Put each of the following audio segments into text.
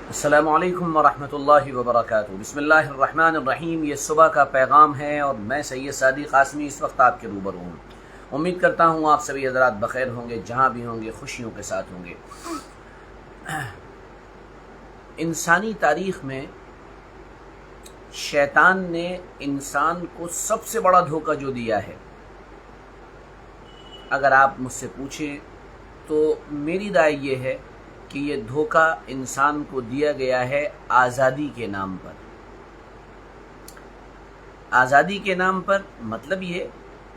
السلام علیکم ورحمۃ اللہ وبرکاتہ۔ بسم اللہ الرحمن الرحیم۔ یہ صبح کا پیغام ہے اور میں سید سعدی قاسمی اس وقت آپ کے روبرو ہوں۔ امید کرتا ہوں آپ سبھی حضرات بخیر ہوں گے، جہاں بھی ہوں گے خوشیوں کے ساتھ ہوں گے۔ انسانی تاریخ میں شیطان نے انسان کو سب سے بڑا دھوکہ جو دیا ہے، اگر آپ مجھ سے پوچھیں تو میری رائے یہ ہے کہ یہ دھوکہ انسان کو دیا گیا ہے آزادی کے نام پر۔ آزادی کے نام پر مطلب یہ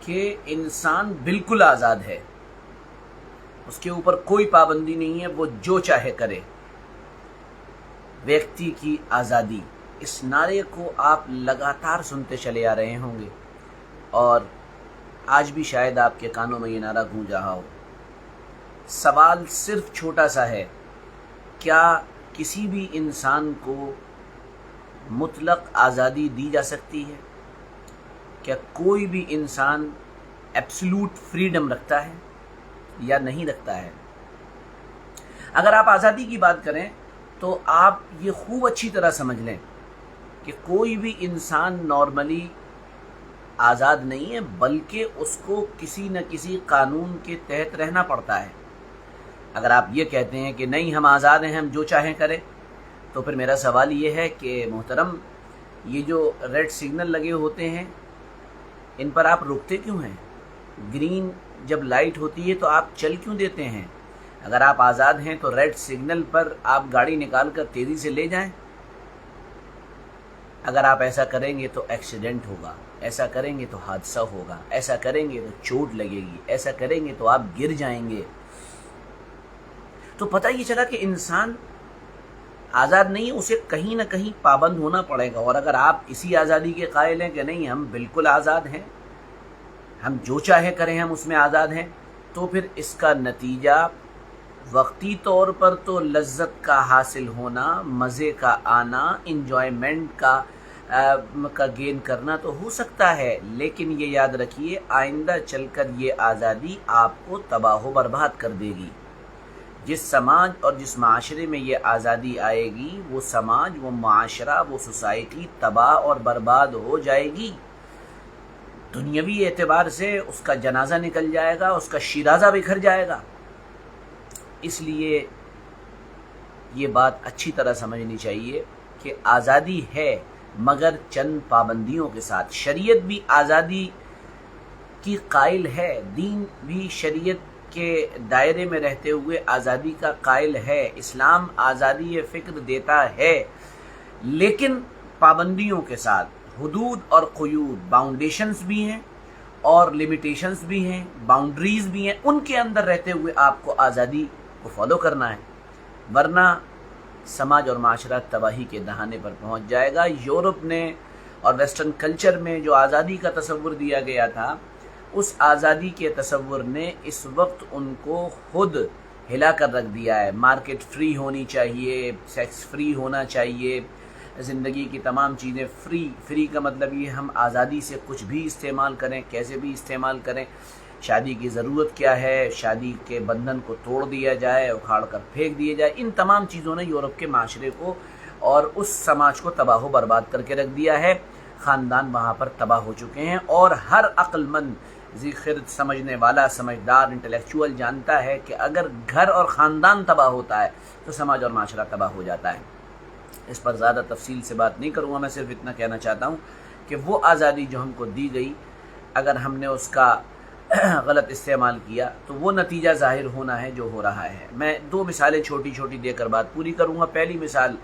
کہ انسان بالکل آزاد ہے، اس کے اوپر کوئی پابندی نہیں ہے، وہ جو چاہے کرے۔ ویکتی کی آزادی، اس نعرے کو آپ لگاتار سنتے چلے آ رہے ہوں گے اور آج بھی شاید آپ کے کانوں میں یہ نعرہ گونج رہا ہو۔ سوال صرف چھوٹا سا ہے، کیا کسی بھی انسان کو مطلق آزادی دی جا سکتی ہے؟ کیا کوئی بھی انسان ایبسلوٹ فریڈم رکھتا ہے یا نہیں رکھتا ہے؟ اگر آپ آزادی کی بات کریں تو آپ یہ خوب اچھی طرح سمجھ لیں کہ کوئی بھی انسان نارملی آزاد نہیں ہے، بلکہ اس کو کسی نہ کسی قانون کے تحت رہنا پڑتا ہے۔ اگر آپ یہ کہتے ہیں کہ نہیں ہم آزاد ہیں، ہم جو چاہیں کریں، تو پھر میرا سوال یہ ہے کہ محترم، یہ جو ریڈ سگنل لگے ہوتے ہیں ان پر آپ رکتے کیوں ہیں؟ گرین جب لائٹ ہوتی ہے تو آپ چل کیوں دیتے ہیں؟ اگر آپ آزاد ہیں تو ریڈ سگنل پر آپ گاڑی نکال کر تیزی سے لے جائیں۔ اگر آپ ایسا کریں گے تو ایکسیڈنٹ ہوگا، ایسا کریں گے تو حادثہ ہوگا، ایسا کریں گے تو چوٹ لگے گی، ایسا کریں گے تو آپ گر جائیں گے۔ تو پتہ یہ چلا کہ انسان آزاد نہیں، اسے کہیں نہ کہیں پابند ہونا پڑے گا۔ اور اگر آپ اسی آزادی کے قائل ہیں کہ نہیں ہم بالکل آزاد ہیں، ہم جو چاہے کریں ہم اس میں آزاد ہیں، تو پھر اس کا نتیجہ وقتی طور پر تو لذت کا حاصل ہونا، مزے کا آنا، انجوائمنٹ کا گین کرنا تو ہو سکتا ہے، لیکن یہ یاد رکھیے آئندہ چل کر یہ آزادی آپ کو تباہ و برباد کر دے گی۔ جس سماج اور جس معاشرے میں یہ آزادی آئے گی، وہ سماج، وہ معاشرہ، وہ سوسائٹی تباہ اور برباد ہو جائے گی۔ دنیاوی اعتبار سے اس کا جنازہ نکل جائے گا، اس کا شیرازہ بکھر جائے گا۔ اس لیے یہ بات اچھی طرح سمجھنی چاہیے کہ آزادی ہے مگر چند پابندیوں کے ساتھ۔ شریعت بھی آزادی کی قائل ہے، دین بھی شریعت کے دائرے میں رہتے ہوئے آزادی کا قائل ہے، اسلام آزادی فکر دیتا ہے، لیکن پابندیوں کے ساتھ۔ حدود اور قیود، باؤنڈیشنز بھی ہیں اور لیمیٹیشنز بھی ہیں، باؤنڈریز بھی ہیں، ان کے اندر رہتے ہوئے آپ کو آزادی کو فالو کرنا ہے، ورنہ سماج اور معاشرہ تباہی کے دہانے پر پہنچ جائے گا۔ یورپ نے اور ویسٹرن کلچر میں جو آزادی کا تصور دیا گیا تھا، اس آزادی کے تصور نے اس وقت ان کو خود ہلا کر رکھ دیا ہے۔ مارکیٹ فری ہونی چاہیے، سیکس فری ہونا چاہیے، زندگی کی تمام چیزیں فری کا مطلب یہ ہم آزادی سے کچھ بھی استعمال کریں، کیسے بھی استعمال کریں۔ شادی کی ضرورت کیا ہے؟ شادی کے بندھن کو توڑ دیا جائے، اکھاڑ کر پھینک دیا جائے۔ ان تمام چیزوں نے یورپ کے معاشرے کو اور اس سماج کو تباہ و برباد کر کے رکھ دیا ہے۔ خاندان وہاں پر تباہ ہو چکے ہیں، اور ہر عقل مند، ذی خرد، سمجھنے والا، سمجھدار، انٹلیکچوئل جانتا ہے کہ اگر گھر اور خاندان تباہ ہوتا ہے تو سماج اور معاشرہ تباہ ہو جاتا ہے۔ اس پر زیادہ تفصیل سے بات نہیں کروں گا، میں صرف اتنا کہنا چاہتا ہوں کہ وہ آزادی جو ہم کو دی گئی، اگر ہم نے اس کا غلط استعمال کیا تو وہ نتیجہ ظاہر ہونا ہے جو ہو رہا ہے۔ میں دو مثالیں چھوٹی چھوٹی دے کر بات پوری کروں گا۔ پہلی مثال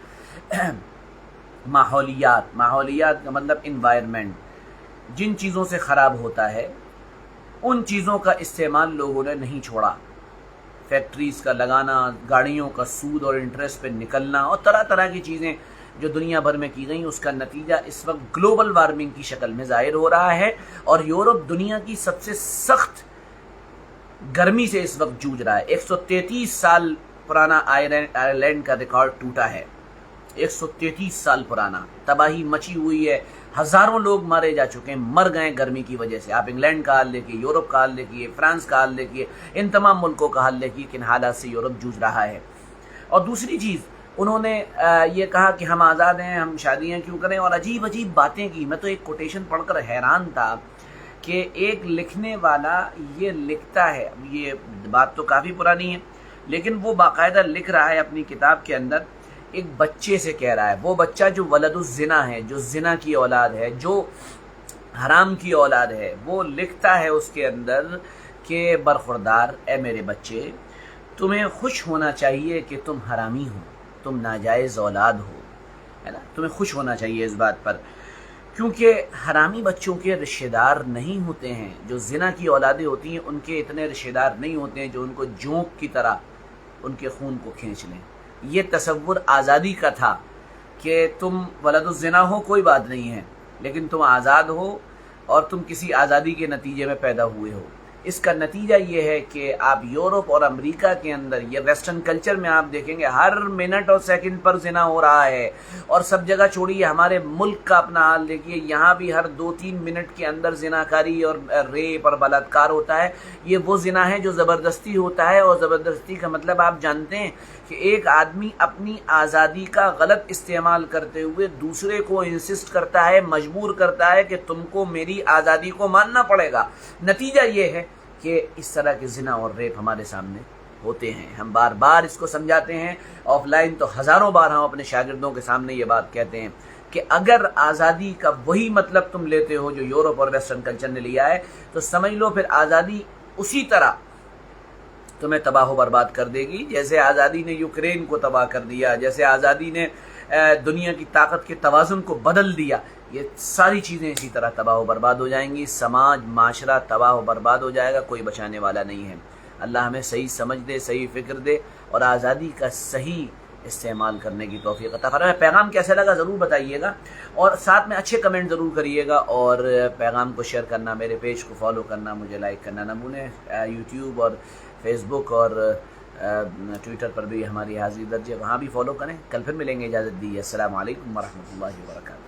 ماحولیات کا مطلب انوائرمنٹ۔ جن چیزوں سے خراب ہوتا ہے ان چیزوں کا استعمال لوگوں نے نہیں چھوڑا۔ فیکٹریز کا لگانا، گاڑیوں کا سود اور انٹرسٹ پہ نکلنا، اور طرح طرح کی چیزیں جو دنیا بھر میں کی گئیں، اس کا نتیجہ اس وقت گلوبل وارمنگ کی شکل میں ظاہر ہو رہا ہے، اور یورپ دنیا کی سب سے سخت گرمی سے اس وقت جوجھ رہا ہے۔ 133 سال پرانا آئرلینڈ کا ریکارڈ ٹوٹا ہے، 133 سال پرانا۔ تباہی مچی ہوئی ہے، ہزاروں لوگ مارے جا چکے ہیں، مر گئے گرمی کی وجہ سے۔ آپ انگلینڈ کا حال دیکھیے، یورپ کا حال دیکھیے، فرانس کا حال دیکھیے، ان تمام ملکوں کا حال دیکھیے، کن حالات سے یورپ جوجھ رہا ہے۔ اور دوسری چیز، انہوں نے یہ کہا کہ ہم آزاد ہیں، ہم شادیاں کیوں کریں، اور عجیب عجیب باتیں کی. میں تو ایک کوٹیشن پڑھ کر حیران تھا کہ ایک لکھنے والا یہ لکھتا ہے، یہ بات تو کافی پرانی ہے لیکن وہ باقاعدہ لکھ رہا ہے اپنی کتاب کے اندر، ایک بچے سے کہہ رہا ہے، وہ بچہ جو ولد الزنا ہے، جو زنا کی اولاد ہے، جو حرام کی اولاد ہے، وہ لکھتا ہے اس کے اندر کہ برخوردار، اے میرے بچے، تمہیں خوش ہونا چاہیے کہ تم حرامی ہو، تم ناجائز اولاد ہو، ہے نا، تمہیں خوش ہونا چاہیے اس بات پر، کیونکہ حرامی بچوں کے رشتہ دار نہیں ہوتے ہیں، جو زنا کی اولادیں ہوتی ہیں ان کے اتنے رشتہ دار نہیں ہوتے ہیں جو ان کو جونک کی طرح ان کے خون کو کھینچ لیں. یہ تصور آزادی کا تھا کہ تم ولد الزنا ہو کوئی بات نہیں ہے لیکن تم آزاد ہو اور تم کسی آزادی کے نتیجے میں پیدا ہوئے ہو. اس کا نتیجہ یہ ہے کہ آپ یورپ اور امریکہ کے اندر، یہ ویسٹرن کلچر میں آپ دیکھیں گے ہر منٹ اور سیکنڈ پر زنا ہو رہا ہے، اور سب جگہ چھوڑیے ہمارے ملک کا اپنا حال دیکھیے، یہاں بھی ہر 2-3 منٹ کے اندر زناکاری اور ریپ اور بلاತ್ಕಾರ ہوتا ہے. یہ وہ زنا ہے جو زبردستی ہوتا ہے، اور زبردستی کا مطلب آپ جانتے ہیں کہ ایک آدمی اپنی آزادی کا غلط استعمال کرتے ہوئے دوسرے کو انسسٹ کرتا ہے، مجبور کرتا ہے کہ تم کو میری آزادی کو ماننا پڑے گا. نتیجہ یہ ہے کہ اس طرح کے زنا اور ریپ ہمارے سامنے ہوتے ہیں. ہم بار بار اس کو سمجھاتے ہیں، آف لائن تو ہزاروں بار ہم اپنے شاگردوں کے سامنے یہ بات کہتے ہیں کہ اگر آزادی کا وہی مطلب تم لیتے ہو جو یورپ اور ویسٹرن کلچر نے لیا ہے تو سمجھ لو پھر آزادی اسی طرح تمہیں تباہ و برباد کر دے گی جیسے آزادی نے یوکرین کو تباہ کر دیا، جیسے آزادی نے دنیا کی طاقت کے توازن کو بدل دیا. یہ ساری چیزیں اسی طرح تباہ و برباد ہو جائیں گی، سماج، معاشرہ تباہ و برباد ہو جائے گا، کوئی بچانے والا نہیں ہے. اللہ ہمیں صحیح سمجھ دے، صحیح فکر دے اور آزادی کا صحیح استعمال کرنے کی توفیق عطا فرمائے. پیغام کیسا لگا ضرور بتائیے گا، اور ساتھ میں اچھے کمنٹ ضرور کریے گا، اور پیغام کو شیئر کرنا، میرے پیج کو فالو کرنا، مجھے لائک کرنا نہ بھولیں. یوٹیوب اور فیس بک اور ٹویٹر پر بھی ہماری حاضری درج ہے، وہاں بھی فالو کریں. کل پھر ملیں گے، اجازت دیجیے. السلام علیکم ورحمۃ اللہ وبرکاتہ.